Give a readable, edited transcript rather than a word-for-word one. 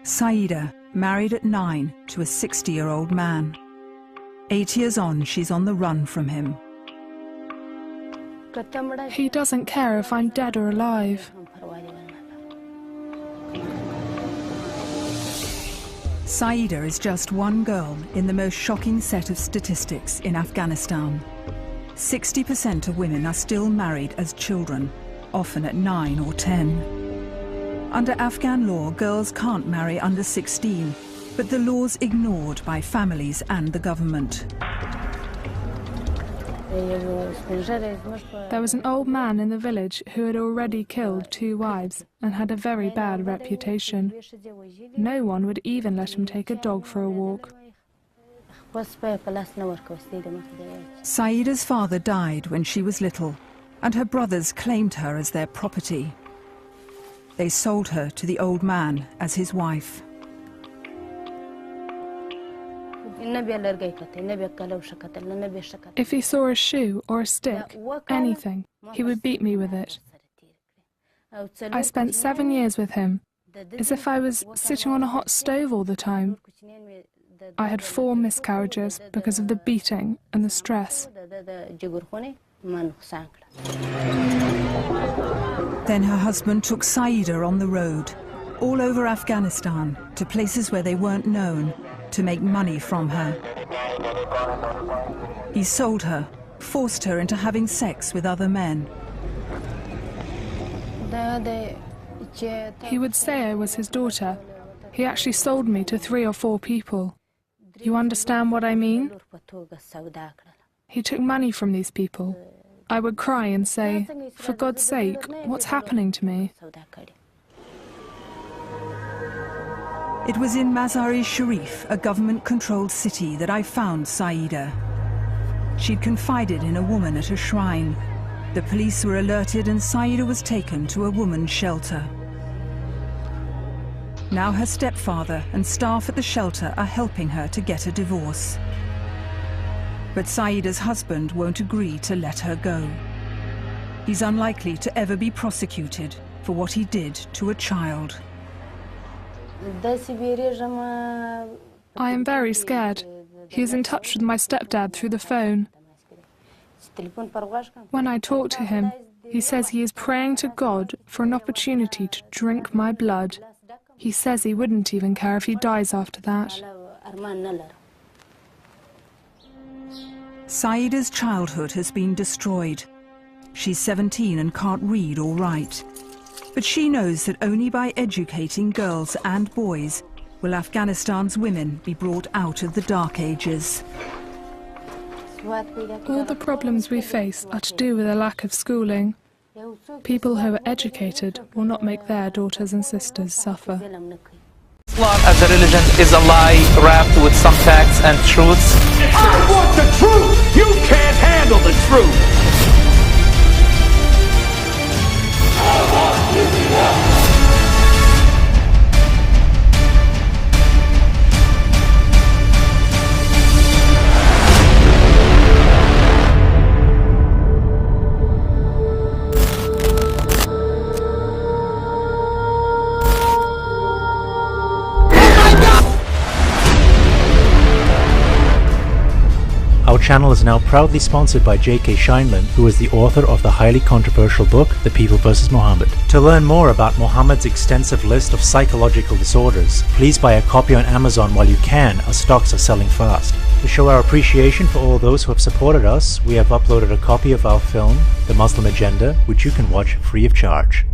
Saida married at 9 to a 60-year-old man. 8 years on, she's on the run from him. He doesn't care if I'm dead or alive. Saida is just one girl in the most shocking set of statistics in Afghanistan. 60% of women are still married as children, often at 9 or 10. Under Afghan law, girls can't marry under 16, but the law's ignored by families and the government. There was an old man in the village who had already killed 2 wives and had a very bad reputation. No one would even let him take a dog for a walk. Saida's father died when she was little, and her brothers claimed her as their property. They sold her to the old man as his wife. If he saw a shoe or a stick, anything, he would beat me with it. I spent 7 years with him, as if I was sitting on a hot stove all the time. I had 4 miscarriages because of the beating and the stress. Then her husband took Saida on the road, all over Afghanistan, to places where they weren't known, to make money from her. He sold her, forced her into having sex with other men. He would say I was his daughter. He actually sold me to 3 or 4 people. You understand what I mean? He took money from these people. I would cry and say, "For God's sake, what's happening to me?" It was in Mazar-e-Sharif, a government-controlled city, that I found Saida. She'd confided in a woman at a shrine. The police were alerted and Saida was taken to a woman's shelter. Now her stepfather and staff at the shelter are helping her to get a divorce. But Saida's husband won't agree to let her go. He's unlikely to ever be prosecuted for what he did to a child. I am very scared. He is in touch with my stepdad through the phone. When I talk to him, he says he is praying to God for an opportunity to drink my blood. He says he wouldn't even care if he dies after that. Saida's childhood has been destroyed. She's 17 and can't read or write. But she knows that only by educating girls and boys will Afghanistan's women be brought out of the dark ages. All the problems we face are to do with a lack of schooling. People who are educated will not make their daughters and sisters suffer. Islam as a religion is a lie wrapped with some facts and truths. I want the truth! You can't handle the truth! Our channel is now proudly sponsored by J.K. Scheinman, who is the author of the highly controversial book, The People vs. Muhammad. To learn more about Muhammad's extensive list of psychological disorders, please buy a copy on Amazon while you can, as stocks are selling fast. To show our appreciation for all those who have supported us, we have uploaded a copy of our film, The Muslim Agenda, which you can watch free of charge.